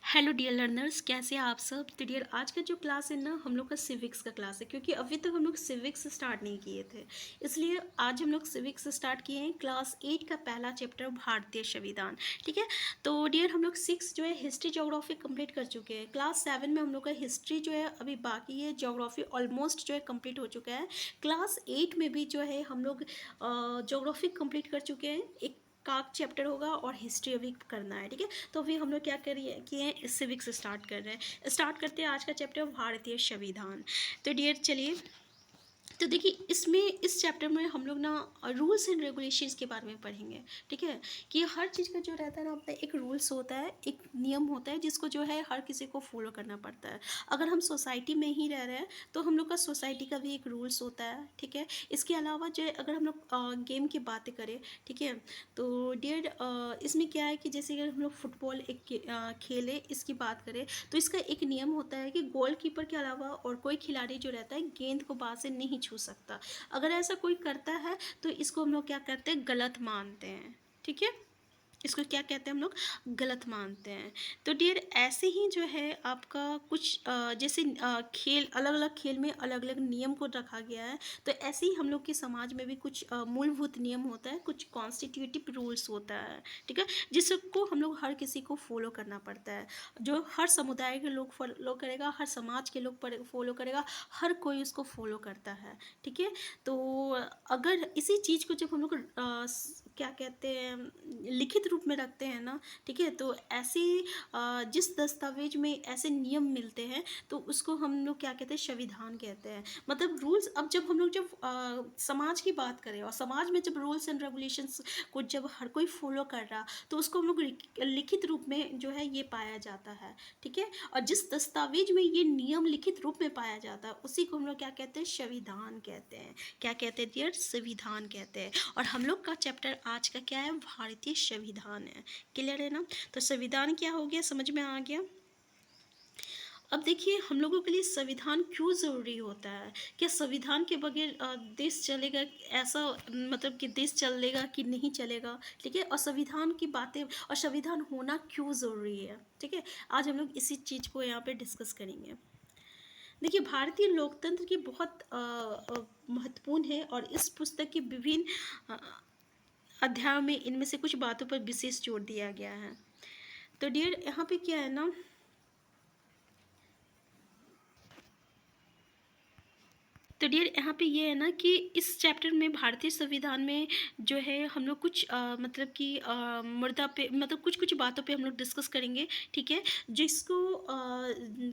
Hello dear learners, कैसे हैं आप सब। तो डियर आज का जो क्लास है ना, हम लोग का सिविक्स का क्लास है, क्योंकि अभी तक हम लोग सिविक्स स्टार्ट नहीं किए थे। इसलिए आज हम लोग सिविक्स स्टार्ट किए हैं। क्लास 8 का पहला चैप्टर भारतीय संविधान। ठीक है, तो डियर हम लोग 6 जो है हिस्ट्री ज्योग्राफी कंप्लीट कर चुके हैं। क्लास 7 में हम लोग का हिस्ट्री जो है अभी बाकी है, ज्योग्राफी ऑलमोस्ट जो है कंप्लीट हो चुका है। क्लास 8 में भी जो है हम लोग ज्योग्राफी कंप्लीट कर चुके हैं। एक का चैप्टर होगा और हिस्ट्री अभी करना है। ठीक है, तो अभी हम लोग क्या करिए किए हैं, सिविक्स स्टार्ट कर रहे हैं। स्टार्ट करते हैं आज का चैप्टर भारतीय संविधान। तो डियर चलिए, तो देखिए इसमें इस चैप्टर में हम लोग ना रूल्स एंड रेगुलेशंस के बारे में पढ़ेंगे। ठीक है, कि हर चीज़ का जो रहता है ना अपना एक रूल्स होता है, एक नियम होता है, जिसको जो है हर किसी को फॉलो करना पड़ता है। अगर हम सोसाइटी में ही रह रहे हैं तो हम लोग का सोसाइटी का भी एक रूल्स होता है। ठीक है, इसके अलावा जो है अगर हम लोग गेम की बातें करें, ठीक है, तो डियर इसमें क्या है कि जैसे अगर हम लोग फुटबॉल एक खेले इसकी बात करें, तो इसका एक नियम होता है कि गोलकीपर के अलावा और कोई खिलाड़ी जो रहता है गेंद को बाल से नहीं छू सकता। अगर ऐसा कोई करता है तो इसको हम लोग क्या करते हैं, गलत मानते हैं। ठीक है, इसको क्या कहते हैं हम लोग, गलत मानते हैं। तो डियर ऐसे ही जो है आपका कुछ जैसे खेल, अलग अलग खेल में अलग अलग नियम को रखा गया है, तो ऐसे ही हम लोग के समाज में भी कुछ मूलभूत नियम होता है, कुछ कॉन्स्टिट्यूटिव रूल्स होता है। ठीक है, जिसको हम लोग हर किसी को फॉलो करना पड़ता है। जो हर समुदाय के लोग फॉलो करेगा, हर समाज के लोग फॉलो करेगा, हर कोई उसको फॉलो करता है। ठीक है, तो अगर इसी चीज़ को जब हम लोग क्या कहते हैं लिखित रूप में रखते हैं ना, ठीक है, तो ऐसे जिस दस्तावेज में ऐसे नियम मिलते हैं तो उसको हम लोग क्या कहते हैं, संविधान कहते हैं। मतलब रूल्स, अब जब हम लोग जब समाज की बात करें और समाज में जब रूल्स एंड रेगुलेशंस को जब हर कोई फॉलो कर रहा, तो उसको हम लोग लिखित रूप में जो है ये पाया जाता है। ठीक है, और जिस दस्तावेज में ये नियम लिखित रूप में पाया जाता है उसी को हम लोग क्या कहते हैं, संविधान कहते हैं। क्या कहते हैं डियर, संविधान कहते हैं। और हम लोग का चैप्टर आज का क्या है, भारतीय संविधान है। क्लियर है ना। तो संविधान क्या हो गया, समझ में आ गया। अब देखिए हम लोगों के लिए संविधान क्यों ज़रूरी होता है। क्या संविधान के बगैर देश चलेगा, ऐसा मतलब कि देश चलेगा कि नहीं चलेगा। ठीक है, और संविधान की बातें और संविधान होना क्यों ज़रूरी है। ठीक है, आज हम लोग इसी चीज़ को यहाँ पे डिस्कस करेंगे। देखिए भारतीय लोकतंत्र की बहुत महत्वपूर्ण है, और इस पुस्तक की विभिन्न अध्यायों में इनमें से कुछ बातों पर विशेष जोर दिया गया है। तो डियर यहाँ पे क्या है ना, तो डियर यहाँ पे ये है ना कि इस चैप्टर में भारतीय संविधान में जो है हम लोग कुछ मतलब कि मुद्दा पे, मतलब कुछ कुछ बातों पे हम लोग डिस्कस करेंगे। ठीक है, जिसको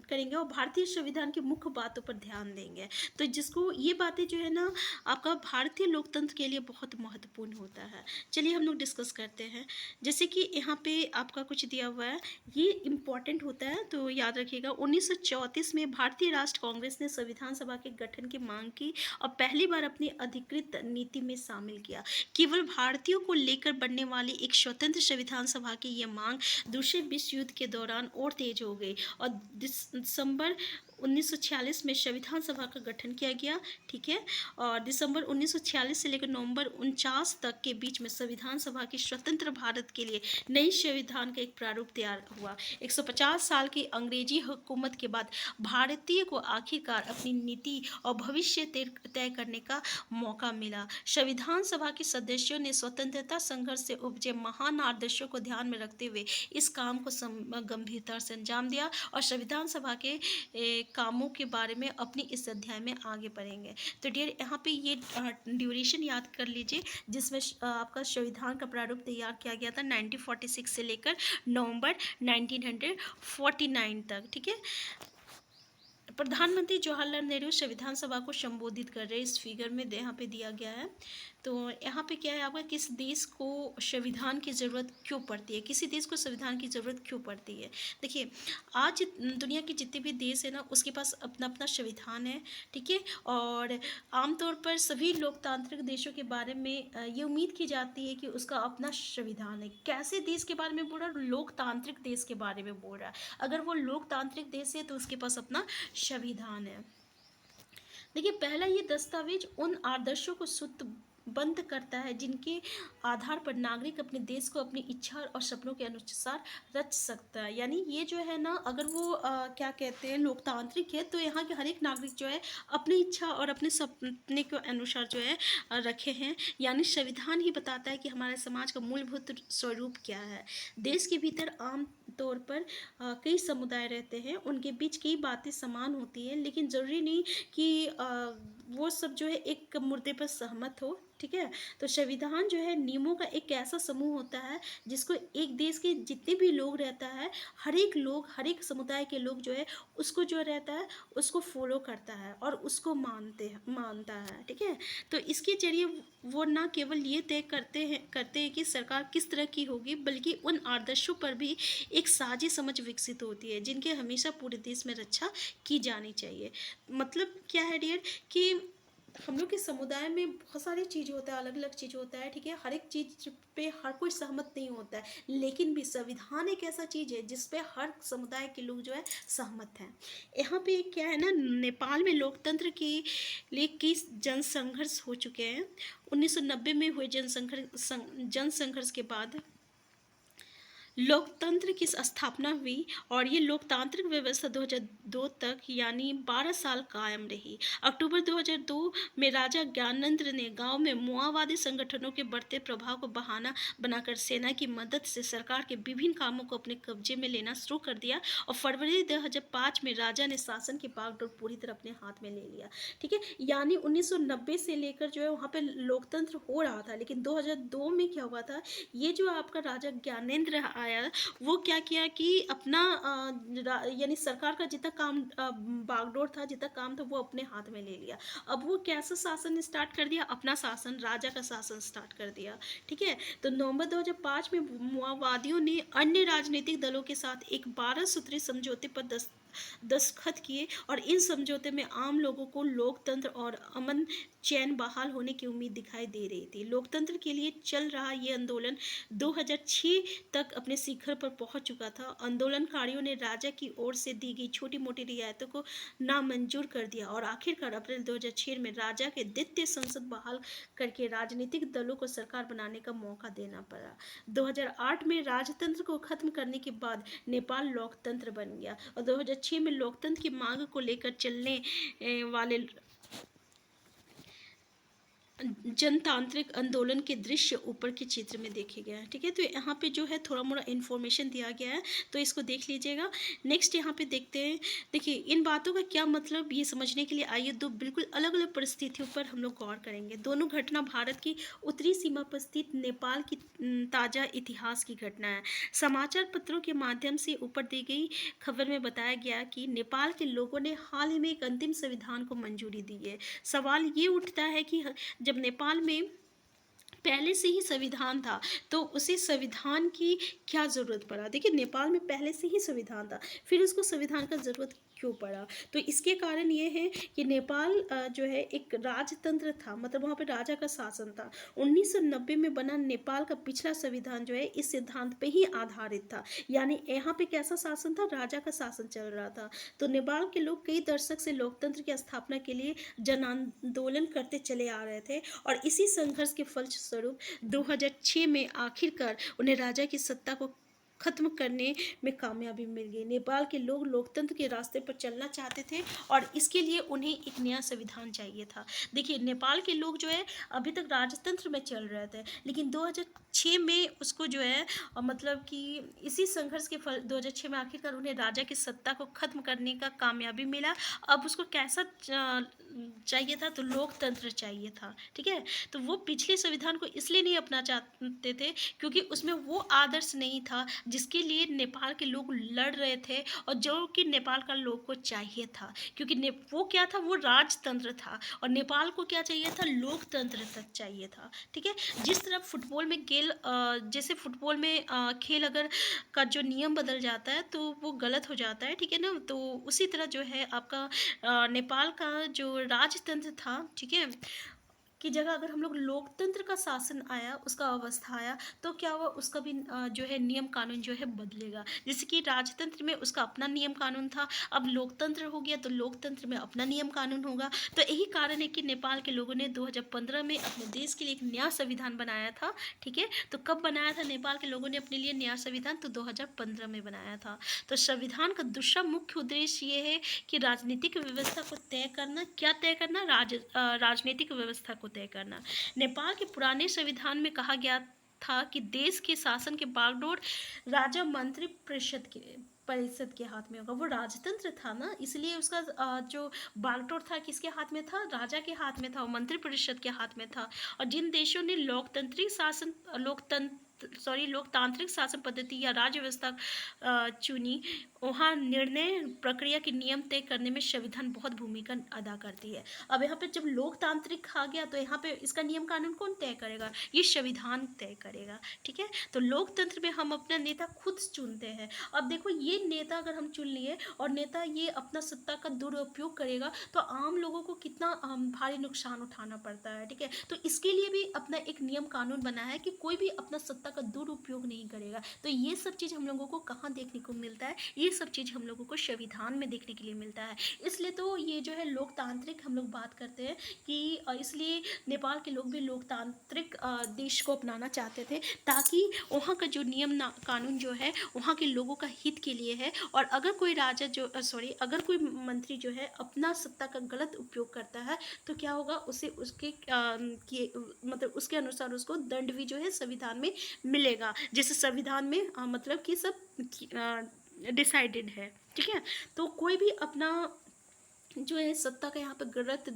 करेंगे और भारतीय संविधान की मुख्य बातों पर ध्यान देंगे। तो जिसको ये बातें जो है ना आपका भारतीय लोकतंत्र के लिए बहुत महत्वपूर्ण होता है। चलिए हम लोग डिस्कस करते हैं। जैसे कि यहाँ पे आपका कुछ दिया हुआ है, ये इम्पॉर्टेंट होता है तो याद रखिएगा। 1934 में भारतीय राष्ट्र कांग्रेस ने संविधान सभा के गठन की मांग की और पहली बार अपनी अधिकृत नीति में शामिल किया। केवल भारतीयों को लेकर बनने वाली एक स्वतंत्र संविधान सभा की यह मांग दूसरे विश्व युद्ध के दौरान और तेज हो गई और दिसंबर 1946 में संविधान सभा का गठन किया गया। ठीक है, और दिसंबर 1946 से लेकर नवंबर 49 तक के बीच में संविधान सभा की स्वतंत्र भारत के लिए नई संविधान का एक प्रारूप तैयार हुआ। 150 साल की अंग्रेजी हुकूमत के बाद भारतीय को आखिरकार अपनी नीति और भविष्य तय करने का मौका मिला। संविधान सभा के सदस्यों ने स्वतंत्रता संघर्ष से उपजे महान आदर्शों को ध्यान में रखते हुए इस काम को गंभीरता से अंजाम दिया और संविधान सभा के कामों के बारे में अपनी इस अध्याय में आगे बढ़ेंगे। तो डियर यहाँ पे ये ड्यूरेशन याद कर लीजिए, जिसमें आपका संविधान का प्रारूप तैयार किया गया था 1946 से लेकर नवंबर 1949 तक। ठीक है, प्रधानमंत्री जवाहरलाल नेहरू संविधान सभा को संबोधित कर रहे, इस फिगर में यहाँ पे दिया गया है। तो यहाँ पे क्या है आपका, किस देश को संविधान की ज़रूरत क्यों पड़ती है, किसी देश को संविधान की ज़रूरत क्यों पड़ती है। देखिए आज दुनिया के जितने भी देश है ना उसके पास अपना अपना संविधान है। ठीक है, और आमतौर पर सभी लोकतांत्रिक देशों के बारे में ये उम्मीद की जाती है कि उसका अपना संविधान है। कैसे देश के बारे में बोल रहा है, लोकतांत्रिक देश के बारे में बोल रहा है। अगर वो लोकतांत्रिक देश है तो उसके पास अपना संविधान है। देखिए पहला ये दस्तावेज उन आदर्शों को शुद्ध बंद करता है, जिनके आधार पर नागरिक अपने देश को अपनी इच्छा और सपनों के अनुसार रच सकता है। यानी ये जो है ना, अगर वो क्या कहते हैं, लोकतांत्रिक है, तो यहाँ के हर एक नागरिक जो है अपनी इच्छा और अपने सपने के अनुसार जो है रखे हैं। यानी संविधान ही बताता है कि हमारे समाज का मूलभूत स्वरूप क्या है। देश के भीतर आम तौर पर कई समुदाय रहते हैं, उनके बीच कई बातें समान होती हैं, लेकिन ज़रूरी नहीं कि वो सब जो है एक मुद्दे पर सहमत हो। ठीक है, तो संविधान जो है नियमों का एक ऐसा समूह होता है जिसको एक देश के जितने भी लोग रहता है, हर एक लोग, हर एक समुदाय के लोग जो है उसको जो रहता है उसको फॉलो करता है और उसको मानता है। ठीक है, तो इसके जरिए वो ना केवल ये तय करते हैं कि सरकार किस तरह की होगी, बल्कि उन आदर्शों पर भी एक साझी समझ विकसित होती है जिनके हमेशा पूरे देश में रक्षा की जानी चाहिए। मतलब क्या है डियर, कि हम लोग के समुदाय में बहुत सारी चीज़ होता है, अलग अलग चीज़ होता है। ठीक है, हर एक चीज़ पे हर कोई सहमत नहीं होता है, लेकिन भी संविधान एक ऐसा चीज़ है जिस पे हर समुदाय के लोग जो है सहमत हैं। यहाँ पे क्या है ना, नेपाल में लोकतंत्र के लिए कई जन संघर्ष हो चुके हैं। 1990 में हुए जन संघर्ष के बाद लोकतंत्र की स्थापना हुई और ये लोकतांत्रिक व्यवस्था 2002 तक यानी 12 साल कायम रही। अक्टूबर 2002 में राजा ज्ञानेंद्र ने गांव में माओवादी संगठनों के बढ़ते प्रभाव को बहाना बनाकर सेना की मदद से सरकार के विभिन्न कामों को अपने कब्जे में लेना शुरू कर दिया और फरवरी 2005 में राजा ने शासन की बागडोर पूरी तरह अपने हाथ में ले लिया। ठीक है, यानी 1990 से लेकर जो है वहाँ पे लोकतंत्र हो रहा था, लेकिन 2002 में क्या हुआ था, ये जो आपका राजा ज्ञानेंद्र आया, वो क्या किया कि अपना यानी सरकार का जितना काम बागडोर था, जितना काम था, वो अपने हाथ में ले लिया। अब वो कैसा शासन स्टार्ट कर दिया, अपना शासन, राजा का शासन स्टार्ट कर दिया। ठीक है, तो नवंबर 2005 में माओवादियों ने अन्य राजनीतिक दलों के साथ एक 12 सूत्री समझौते पर दस्तखत किए और इन समझौते में आम लोगों को लोकतंत्र और अमन चैन बहाल होने की उम्मीद दिखाई दे रही थी। लोकतंत्र के लिए चल रहा ये आंदोलन 2006 तक अपने शिखर पर पहुंच चुका था। आंदोलनकारियों ने राजा की ओर से दी गई छोटी मोटी रियायतों को नामंजूर कर दिया और आखिरकार अप्रैल 2006 में राजा के द्वितीय संसद बहाल करके राजनीतिक दलों को सरकार बनाने का मौका देना पड़ा। 2008 में राजतंत्र को खत्म करने के बाद नेपाल लोकतंत्र बन गया और 2006 में लोकतंत्र की मांग को लेकर चलने वाले जनतांत्रिक आंदोलन के दृश्य ऊपर के चित्र में देखे गए हैं। ठीक है, तो यहाँ पे जो है थोड़ा मोड़ा इन्फॉर्मेशन दिया गया है, तो इसको देख लीजिएगा। नेक्स्ट यहाँ पे देखते हैं। देखिए, इन बातों का क्या मतलब, ये समझने के लिए आइए दो बिल्कुल अलग अलग परिस्थितियों पर हम लोग गौर करेंगे। दोनों घटना भारत की उत्तरी सीमा पर स्थित नेपाल की ताज़ा इतिहास की घटना है। समाचार पत्रों के माध्यम से ऊपर दी गई खबर में बताया गया कि नेपाल के लोगों ने हाल ही में एक अंतिम संविधान को मंजूरी दी है। सवाल ये उठता है कि जब नेपाल में पहले से ही संविधान था, तो उसे संविधान की क्या ज़रूरत पड़ा। देखिए, नेपाल में पहले से ही संविधान था, फिर उसको संविधान का ज़रूरत क्यों पड़ा। तो इसके कारण ये है कि नेपाल जो है एक राजतंत्र था, मतलब वहाँ पे राजा का शासन था। 1990 में बना नेपाल का पिछला संविधान जो है इस सिद्धांत पे ही आधारित था। यानी यहाँ पे कैसा शासन था, राजा का शासन चल रहा था। तो नेपाल के लोग कई दशक से लोकतंत्र की स्थापना के लिए जन आंदोलन करते चले आ रहे थे और इसी संघर्ष के फलस्वरूप 2006 में आखिरकार उन्हें राजा की सत्ता को खत्म करने में कामयाबी मिल गई। नेपाल के लोग लोकतंत्र के रास्ते पर चलना चाहते थे और इसके लिए उन्हें एक नया संविधान चाहिए था। देखिए, नेपाल के लोग जो है अभी तक राजतंत्र में चल रहे थे, लेकिन 2006 में उसको जो है मतलब कि इसी संघर्ष के फल 2006 में आखिरकार उन्हें राजा की सत्ता को खत्म करने का कामयाबी मिला। अब उसको कैसा चाहिए था, तो लोकतंत्र चाहिए था। ठीक है, तो वो पिछले संविधान को इसलिए नहीं अपना चाहते थे क्योंकि उसमें वो आदर्श नहीं था जिसके लिए नेपाल के लोग लड़ रहे थे और जो कि नेपाल का लोग को चाहिए था। क्योंकि वो क्या था, वो राजतंत्र था और नेपाल को क्या चाहिए था, लोकतंत्र तक चाहिए था। ठीक है, जिस तरह फुटबॉल में जैसे फुटबॉल में खेल अगर का जो नियम बदल जाता है तो वो गलत हो जाता है। ठीक है ना, तो उसी तरह जो है आपका नेपाल का जो राजतंत्र था, ठीक है, की जगह अगर हम लोग लोकतंत्र का शासन आया, उसका अवस्था आया, तो क्या हुआ, उसका भी जो है नियम कानून जो है बदलेगा। जैसे कि राजतंत्र में उसका अपना नियम कानून था, अब लोकतंत्र हो गया तो लोकतंत्र में अपना नियम कानून होगा। तो यही कारण है कि नेपाल के लोगों ने 2015 में अपने देश के लिए एक नया संविधान बनाया था। ठीक है, तो कब बनाया था नेपाल के लोगों ने अपने लिए नया संविधान? तो 2015 में बनाया था। तो संविधान का दूसरा मुख्य उद्देश्य ये है कि राजनीतिक व्यवस्था को तय करना। क्या तय करना? राजनीतिक व्यवस्था को तय करना। नेपाल के पुराने संविधान में कहा गया था कि देश के शासन के बागडोर राजा मंत्री परिषद के हाथ में होगा। वो राजतंत्र था ना, इसलिए उसका जो बागडोर था किसके हाथ में था? राजा के हाथ में था, और मंत्री परिषद के हाथ में था। और जिन देशों ने लोकतांत्रिक शासन पद्धति या राज्य व्यवस्था चुनी, वहाँ निर्णय प्रक्रिया के नियम तय करने में संविधान बहुत भूमिका अदा करती है। अब यहाँ पे जब लोकतांत्रिक आ गया तो यहाँ पे इसका नियम कानून कौन तय करेगा? ये संविधान तय करेगा। ठीक है, तो लोकतंत्र में हम अपना नेता खुद चुनते हैं। अब देखो, ये नेता अगर हम चुन लिए और नेता ये अपना सत्ता का दुरुपयोग करेगा तो आम लोगों को कितना भारी नुकसान उठाना पड़ता है। ठीक है, तो इसके लिए भी अपना एक नियम कानून बना है कि कोई भी अपना सत्ता का दुरुपयोग नहीं करेगा। तो ये सब चीज़ हम लोगों को कहाँ देखने को मिलता है? ये सब चीज़ हम लोगों को संविधान में देखने के लिए मिलता है। इसलिए तो ये जो है लोकतांत्रिक हम लोग बात करते हैं कि इसलिए नेपाल के लोग भी लोकतांत्रिक देश को अपनाना चाहते थे, ताकि वहाँ का जो नियम कानून जो है वहाँ के लोगों का हित के लिए है। और अगर कोई अगर कोई मंत्री जो है अपना सत्ता का गलत उपयोग करता है तो क्या होगा, उसे मतलब उसके अनुसार उसको दंड भी जो है संविधान में मिलेगा, जैसे संविधान में मतलब कि सब डिसाइडेड है। ठीक है, तो कोई भी अपना जो है सत्ता का यहाँ पर गलत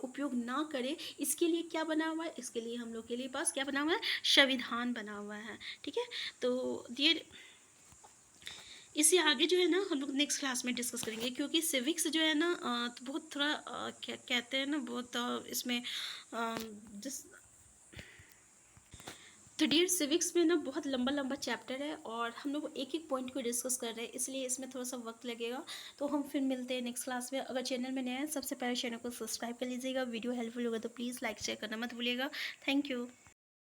उपयोग ना करे, इसके लिए क्या बना हुआ है? इसके लिए हम लोग के लिए पास क्या बना हुआ है? संविधान बना हुआ है। ठीक है, तो ये इससे आगे जो है ना हम लोग नेक्स्ट क्लास में डिस्कस करेंगे, क्योंकि सिविक्स जो है ना तो बहुत थोड़ा क्या कहते हैं ना, बहुत इसमें जिस तो डियर सिविक्स में ना बहुत लंबा लंबा चैप्टर है और हम लोग एक एक पॉइंट को डिस्कस कर रहे हैं, इसलिए इसमें थोड़ा सा वक्त लगेगा। तो हम फिर मिलते हैं नेक्स्ट क्लास में। अगर चैनल में नए हैं, सबसे पहले चैनल को सब्सक्राइब कर लीजिएगा। वीडियो हेल्पफुल होगा तो प्लीज़ लाइक शेयर करना मत भूलिएगा। Thank you.